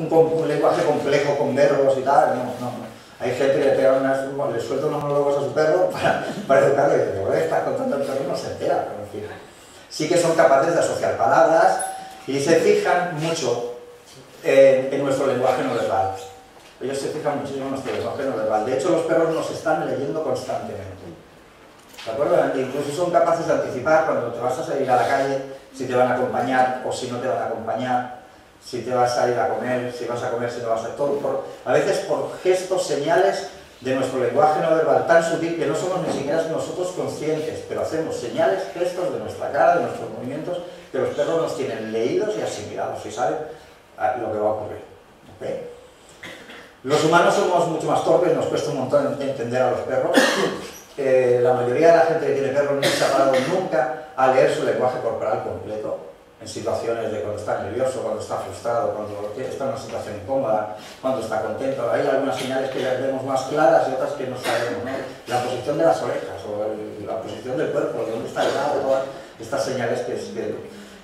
un lenguaje complejo con verbos y tal, no. Hay gente que le suelta unos monólogos a su perro para educarlo y dice, bueno, está contando el perro y no se entera, pero en fin. Sí que son capaces de asociar palabras y se fijan mucho en nuestro lenguaje no verbal. Ellos se fijan muchísimo en nuestro lenguaje no verbal. De hecho, los perros nos están leyendo constantemente. ¿De acuerdo? Incluso son capaces de anticipar cuando te vas a salir a la calle, si te van a acompañar o si no te van a acompañar, si te vas a ir a comer, si vas a comer, si no vas a... Todo, a veces por gestos, señales de nuestro lenguaje no verbal tan sutil que no somos ni siquiera nosotros conscientes, pero hacemos señales, gestos de nuestra cara, de nuestros movimientos, que los perros nos tienen leídos y asimilados y saben lo que va a ocurrir. ¿Okay? Los humanos somos mucho más torpes, nos cuesta un montón entender a los perros. La mayoría de la gente que tiene perros no se ha parado nunca a leer su lenguaje corporal completo en situaciones de cuando está nervioso, cuando está frustrado, cuando está en una situación incómoda, cuando está contento. Hay algunas señales que las vemos más claras y otras que no sabemos, ¿no? La posición de las orejas o la posición del cuerpo, de dónde está el lado, todas estas señales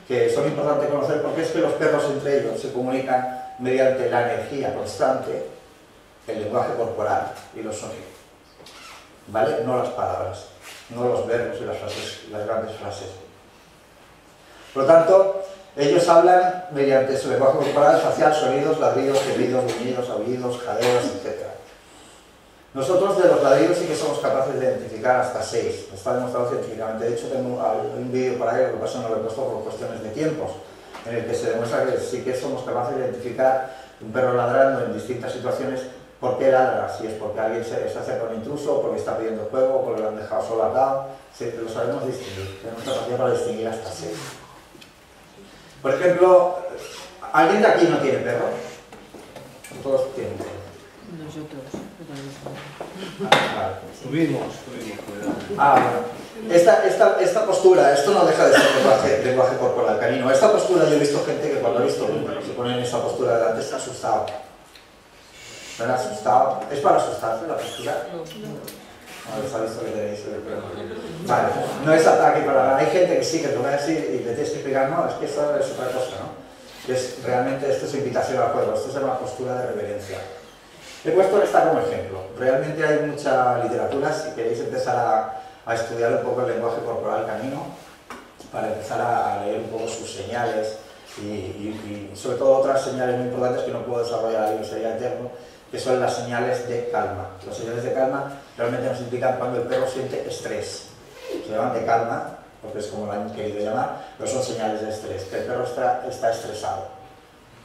que son importantes conocer, porque es que los perros entre ellos se comunican mediante la energía constante, el lenguaje corporal y los sonidos, ¿vale? No las palabras, no los verbos y las frases, las grandes frases. Por lo tanto, ellos hablan mediante su lenguaje corporal, facial, sonidos, ladridos, gemidos, gruñidos, aullidos, jadeos, etc. Nosotros de los ladridos sí que somos capaces de identificar hasta 6, está demostrado científicamente. De hecho, tengo un vídeo para ello, lo que pasa no lo he puesto por cuestiones de tiempos, en el que se demuestra que sí que somos capaces de identificar un perro ladrando en distintas situaciones. ¿Por qué ladra? Si es porque alguien se acerca a un intruso, porque está pidiendo juego, porque lo han dejado solo atado, lo sabemos distinguir, tenemos capacidad para distinguir hasta 6. Por ejemplo, ¿alguien de aquí no tiene perro? Todos tienen perro. Nosotros. Vale. Tuvimos. Bueno. Esta postura, esto no deja de ser lenguaje corporal canino. Esta postura, yo he visto gente que cuando ha visto se pone en esa postura delante está asustado. ¿No asustado? ¿Es para asustarse la postura? No. Os ha visto que tenéis el perro. Vale, no es ataque para nada. Hay gente que sí, que te ve así y le tienes que explicar, no, es que eso es otra cosa, ¿no? Realmente esto es invitación al juego, esto es una postura de reverencia. He puesto esta como ejemplo. Realmente hay mucha literatura, si queréis empezar a estudiar un poco el lenguaje corporal canino, para empezar a leer un poco sus señales y sobre todo otras señales muy importantes que no puedo desarrollar ahí, sería eterno, que son las señales de calma. Las señales de calma realmente nos indican cuando el perro siente estrés. Se llaman de calma, porque es como lo han querido llamar, pero son señales de estrés, que el perro está estresado.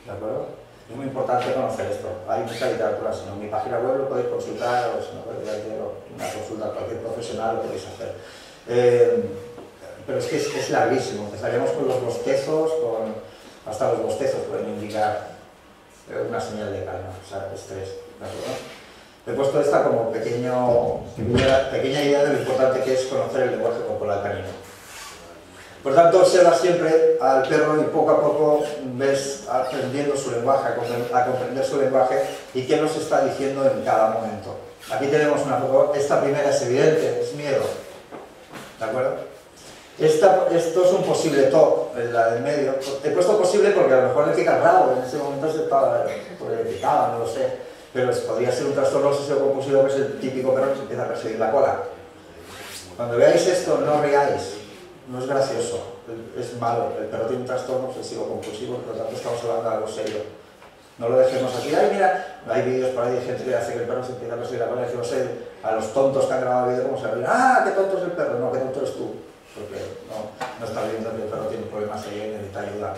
¿De acuerdo? Es muy importante conocer esto. Hay mucha literatura, si no, en mi página web lo podéis consultar, o si no, podéis hacer una consulta a cualquier profesional, lo podéis hacer. Pero es que es larguísimo. Empezaríamos con los bostezos, hasta los bostezos pueden indicar una señal de calma, o sea, estrés. ¿De acuerdo? He puesto esta como pequeña idea de lo importante que es conocer el lenguaje corporal canino. Por tanto, observa siempre al perro y poco a poco ves aprendiendo su lenguaje, a comprender su lenguaje y qué nos está diciendo en cada momento. Aquí tenemos una foto, esta primera es evidente, es miedo. ¿De acuerdo? Esto es un posible TOC, la del medio. He puesto posible porque a lo mejor le pica el rabo, en ese momento le picaba, no lo sé. Pero podría ser un trastorno obsesivo-compulsivo, que es el típico perro que se empieza a perseguir la cola. Cuando veáis esto, no riáis, no es gracioso, es malo. El perro tiene un trastorno obsesivo-compulsivo, por lo tanto estamos hablando de algo serio. No lo dejemos así. Ay, mira, hay vídeos por ahí de gente que hace que el perro se empieza a perseguir la cola y decimos, a los tontos que han grabado el vídeo, como se ríen, ¡ah, qué tonto es el perro! No, qué tonto eres tú. Porque no está viendo que el perro tiene problemas y necesita ayuda.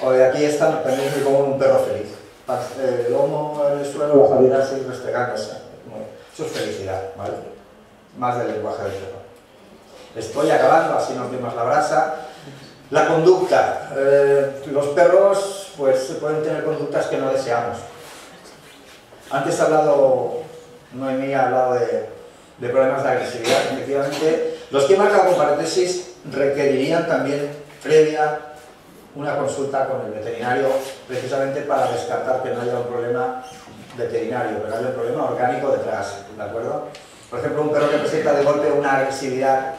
O de aquí está también muy común un perro feliz. El lomo en el suelo, la jadera así restregándose. Eso es felicidad, ¿vale? Más del lenguaje del perro. Estoy acabando, así no quemas la brasa. La conducta. Los perros pues pueden tener conductas que no deseamos. Antes Noemí ha hablado de problemas de agresividad. Efectivamente, los que he marcado con paréntesis requerirían también previa una consulta con el veterinario, precisamente para descartar que no haya un problema veterinario, que no haya un problema orgánico detrás, ¿de acuerdo? Por ejemplo, un perro que presenta de golpe una agresividad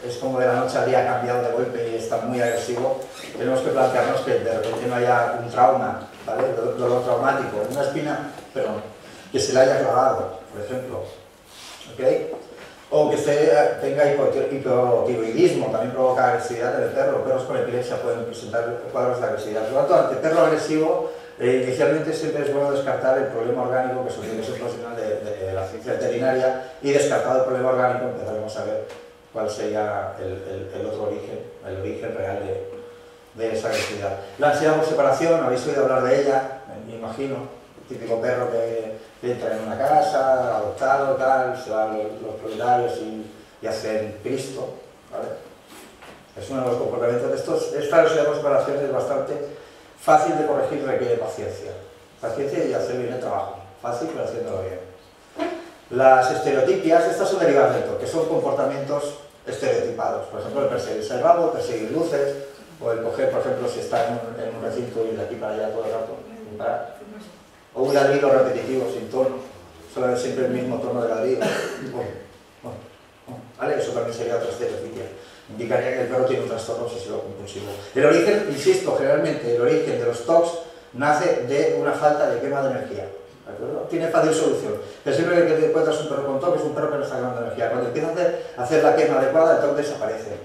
es como de la noche al día ha cambiado de golpe y está muy agresivo, tenemos que plantearnos que de repente no haya un trauma, ¿vale? Dolor traumático, una espina, perdón, que se le haya clavado, por ejemplo, ¿ok? O que tenga hipotiroidismo, también provoca agresividad en el perro. Perros con epilepsia pueden presentar cuadros de agresividad. Por lo tanto, ante perro agresivo, inicialmente siempre es bueno descartar el problema orgánico, que suele ser profesional de la ciencia veterinaria, y descartado el problema orgánico empezaremos a ver cuál sería el otro origen, el origen real de esa agresividad. La ansiedad por separación, habéis oído hablar de ella, me imagino. Típico perro que entra en una casa, adoptado, tal, se van los propietarios y hacen Cristo, ¿vale? Es uno de los comportamientos de estos. Esta ansiedad por separación es bastante fácil de corregir, requiere paciencia. Paciencia y hacer bien el trabajo. Fácil, pero haciéndolo bien. Las estereotipias, estas son derivadas del TOC, que son comportamientos estereotipados. Por ejemplo, el perseguirse el rabo, perseguir luces, o el coger, por ejemplo, si está en un recinto y ir de aquí para allá todo el rato, sin parar. O un ladrido repetitivo, sin tono, solo siempre el mismo tono de ladrido. ¿Vale? Eso también sería otra estereotipia. Indicaría que el perro tiene un trastorno obsesivo compulsivo. El origen, insisto, generalmente el origen de los TOCs nace de una falta de quema de energía. ¿De acuerdo? Tiene fácil solución. Pero siempre que te encuentras un perro con TOC es un perro que no está quemando energía. Cuando empieza a hacer la quema adecuada, el TOC desaparece.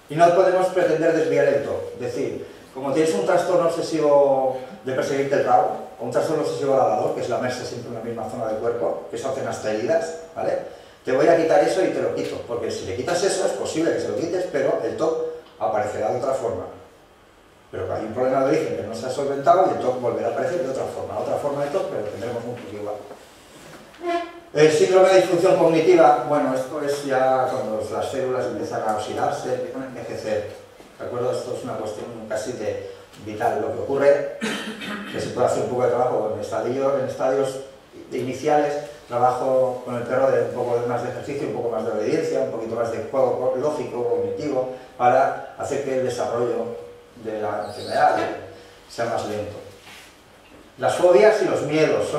Y no podemos pretender desviar el TOC. Es decir, como tienes un trastorno obsesivo de perseguirte el rabo, o un trastorno obsesivo lavador, que es lamerse siempre en la misma zona del cuerpo, que eso hacen hasta heridas, ¿vale? Te voy a quitar eso y te lo quito, porque si le quitas eso es posible que se lo quites, pero el TOC aparecerá de otra forma. Pero hay un problema de origen que no se ha solventado y el TOC volverá a aparecer de otra forma de TOC, pero tendremos un poco igual. El síndrome de disfunción cognitiva, bueno, esto es ya cuando las células empiezan a oxidarse, empiezan a envejecer. ¿De acuerdo? Esto es una cuestión casi de vital. Lo que ocurre es que se puede hacer un poco de trabajo en estadios iniciales, trabajo con el perro de un poco más de ejercicio, un poco más de obediencia, un poquito más de juego lógico, cognitivo, para hacer que el desarrollo de la enfermedad sea más lento. Las fobias y los miedos.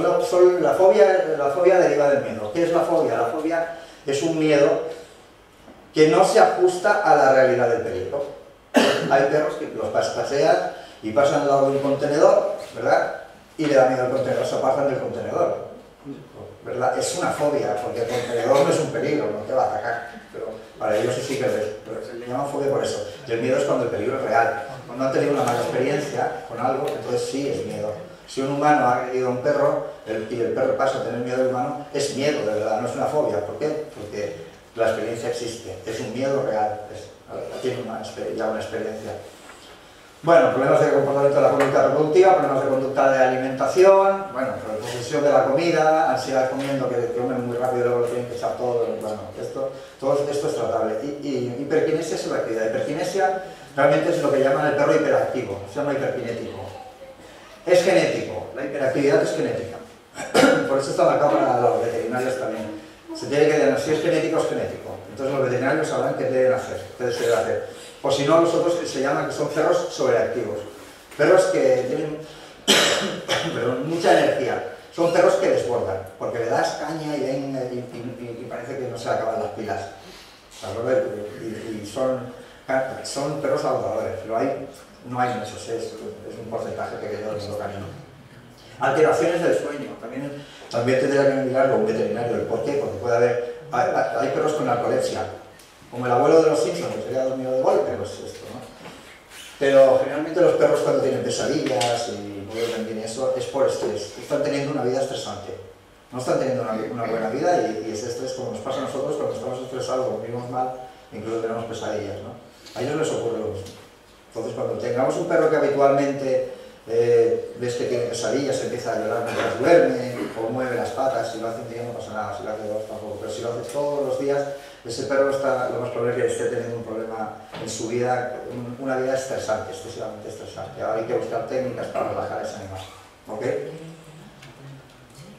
La fobia deriva del miedo. ¿Qué es la fobia? La fobia es un miedo que no se ajusta a la realidad del peligro. Hay perros que los pasean y pasan al lado de un contenedor, ¿verdad? Y le da miedo al contenedor, se apartan del contenedor, ¿verdad? Es una fobia, porque el contenedor no es un peligro, no te va a atacar, pero para ellos sí que es, pero se le llama fobia por eso. Y el miedo es cuando el peligro es real. Cuando han tenido una mala experiencia con algo, entonces sí es miedo. Si un humano ha agredido a un perro y el perro pasa a tener miedo al humano, es miedo de verdad, no es una fobia. ¿Por qué? Porque la experiencia existe, es un miedo real, tiene ya una experiencia. Bueno, problemas de comportamiento de la conducta reproductiva, problemas de conducta de alimentación, bueno, posesión de la comida, ansiedad comiendo, que comen muy rápido y luego lo tienen que echar todo, bueno, todo esto es tratable. Y hiperquinesia es la actividad. Hiperquinesia realmente es lo que llaman el perro hiperactivo, se llama hiperkinético. Es genético, la hiperactividad es genética. Por eso está marcado para los veterinarios también. Se tiene que decir, si es genético, es genético. Entonces los veterinarios sabrán qué deben hacer, qué se debe hacer. O si no, los otros que se llaman, que son perros sobreactivos. Perros que tienen mucha energía. Son perros que desbordan, porque le das caña y parece que no se le acaban las pilas. Y son perros agotadores, pero no hay muchos, es un porcentaje pequeño del mundo canino. Alteraciones del sueño, también tendría que mirarlo un veterinario, el por qué, porque puede haber, hay perros con narcolepsia, como el abuelo de los Simpsons, que se había dormido de golpe, pues esto, ¿no? Pero generalmente los perros cuando tienen pesadillas y no duermen bien eso, es por estrés, están teniendo una vida estresante, no están teniendo una buena vida y ese estrés, como nos pasa a nosotros, cuando estamos estresados, dormimos mal, incluso tenemos pesadillas, ¿no? A ellos les ocurre lo mismo. Entonces cuando tengamos un perro que habitualmente ves que tiene pesadillas, empieza a llorar mientras duerme, o mueve las patas, si lo hace un día no pasa nada, si lo hace dos tampoco, pero si lo hace todos los días, ese perro lo más probable es que esté teniendo un problema en su vida, una vida estresante, excesivamente estresante. Ahora hay que buscar técnicas para relajar a ese animal. ¿Ok?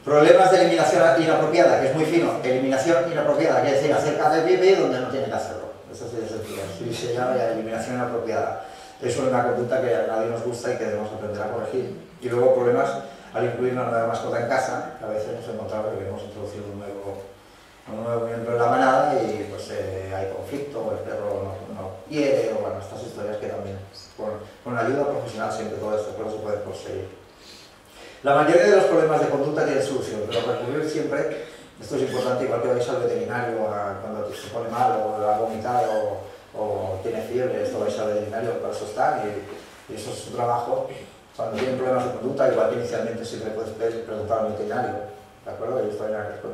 Problemas de eliminación inapropiada, que es muy fino. Eliminación inapropiada, quiere decir hacer cada bebé donde no tiene que hacerlo. Eso sí es sencillo. Sí se llama ya eliminación inapropiada. Eso es una conducta que a nadie nos gusta y que debemos aprender a corregir. Y luego problemas al incluir una nueva mascota en casa, que a veces nos encontramos que queremos introducir un nuevo un nuevo miembro de la manada y pues hay conflicto, o el perro no quiere, o bueno, estas historias que también con ayuda profesional siempre todo esto se puede conseguir. La mayoría de los problemas de conducta tienen solución, pero recurrir siempre, esto es importante, igual que vais al veterinario cuando se pone mal o ha vomitado o tiene fiebre, esto vais al veterinario, para eso están y eso es su trabajo. Cuando tienen problemas de conducta, igual que inicialmente siempre puedes preguntar al veterinario, ¿de acuerdo? Ellos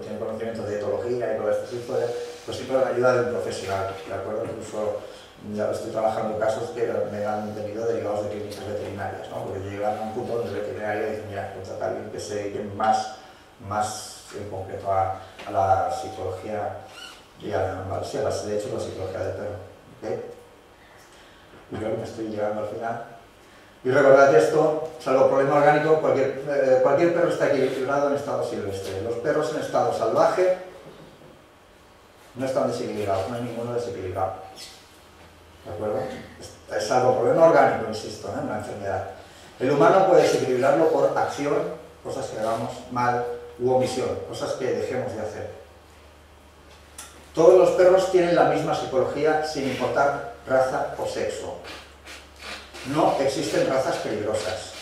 tienen conocimientos de etología y todas estas historias, pues siempre la ayuda de un profesional, ¿de acuerdo? Incluso ya estoy trabajando en casos que me han tenido derivados de clínicas veterinarias, ¿no? Porque llegan a un punto donde el veterinario dice, mira, contratar a alguien que se dedique más en concreto a la psicología y de hecho la psicología del perro. ¿Okay? Y creo que me estoy llegando al final. Y recordad esto, salvo problema orgánico, cualquier perro está equilibrado en estado silvestre. Los perros en estado salvaje no están desequilibrados, no hay ninguno desequilibrado. ¿De acuerdo? Es salvo problema orgánico, insisto, ¿eh? Una enfermedad. El humano puede desequilibrarlo por acción, cosas que hagamos mal, u omisión, cosas que dejemos de hacer. Todos los perros tienen la misma psicología sin importar raza o sexo. No existen razas peligrosas,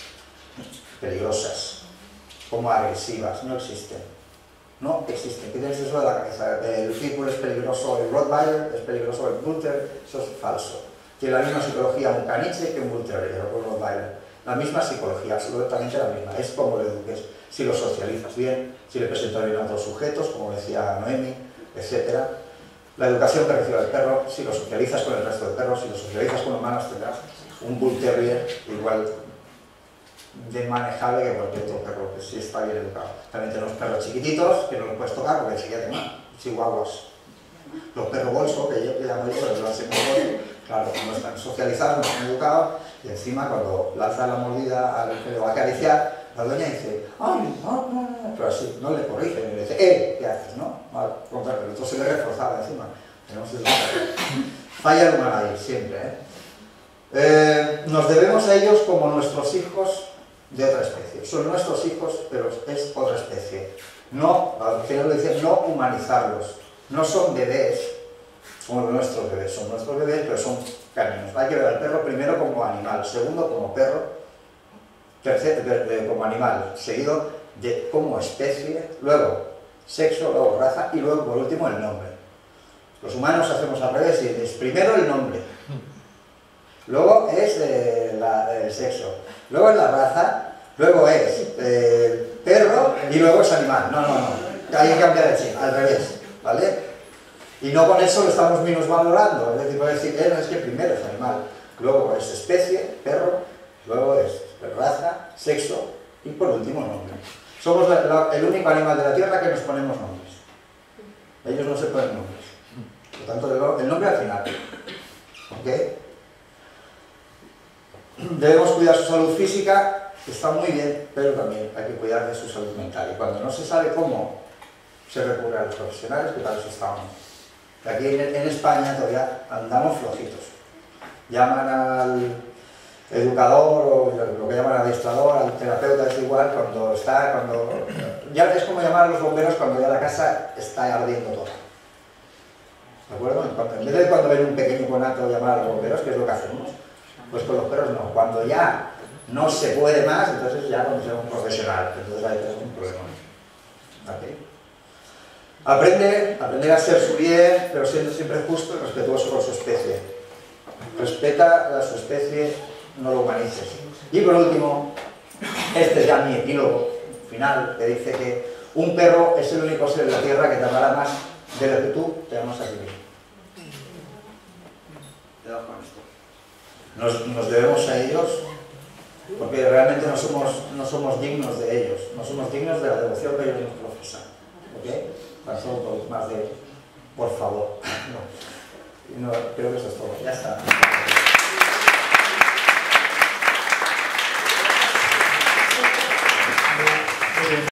como agresivas, no existen. No existen. ¿Qué tienes eso de la cabeza? El pitbull es peligroso, el rottweiler es peligroso, el bull terrier, eso es falso. Tiene la misma psicología un caniche que un bull terrier o un rottweiler. La misma psicología, absolutamente la misma. Es como lo eduques. Si lo socializas bien, si le presentas bien a otros sujetos, como decía Noemi, etc. La educación que recibe el perro, si lo socializas con el resto de perros, si lo socializas con humanos, tendrás un bull terrier igual de manejable que cualquier otro perro, que sí está bien educado. También tenemos perros chiquititos que no los puedes tocar porque enseguida te matan, chihuahuas. Los perros bolso, que yo llamo yo, pero no sé cómo, claro, no están socializados, no están educados, y encima cuando lanza la mordida al que le va a acariciar, la dueña dice, ¡ay, no! Pero así, no le corrige, le dice, ¿qué haces, no? Al contrario, el otro se le reforzaba encima. Tenemos eso. Falla el humano ahí, siempre, nos debemos a ellos como nuestros hijos de otra especie. Son nuestros hijos, pero es otra especie. No, al final lo dicen, no humanizarlos. No son bebés, como nuestros bebés. Son nuestros bebés, pero son caninos. Hay que ver al perro primero como animal, segundo como perro, tercero como animal, seguido de como especie, luego sexo, luego raza y luego por último el nombre. Los humanos hacemos al revés, y es primero el nombre, luego es el sexo, luego es la raza, luego es perro y luego es animal. No, hay que cambiar el chip, al revés, ¿vale? Y no con eso lo estamos minusvalorando, es decir, puede decir, es que primero es animal, luego es especie, perro, luego es raza, sexo y por último nombre. Somos el único animal de la Tierra que nos ponemos nombres. Ellos no se ponen nombres. Por tanto, el nombre al final. ¿Ok? Debemos cuidar su salud física, que está muy bien, pero también hay que cuidar de su salud mental. Y cuando no se sabe cómo, se recurre a los profesionales, que para eso estamos. Aquí en España todavía andamos flojitos. Llaman al educador o lo que llaman adiestrador, al terapeuta, es igual, ya es como llamar a los bomberos cuando ya la casa está ardiendo toda. ¿De acuerdo? En vez de cuando ven un pequeño conato llamar a los bomberos, que es lo que hacemos, pues con los perros no. Cuando ya no se puede más, entonces ya cuando sea un profesional, entonces ahí tenemos un problema. ¿Okay? Aprender a ser su bien, pero siendo siempre justo y respetuoso con su especie. Respeta a su especie, no lo humanices. Y por último, este es ya mi epílogo final, que dice que un perro es el único ser en la tierra que te amará más de lo que tú te amas a ti mismo. Nos debemos a ellos porque realmente no somos dignos de ellos, no somos dignos de la devoción que ellos nos profesan. ¿Okay? Para solo un poco más de por favor. No, creo que eso es todo. Ya está.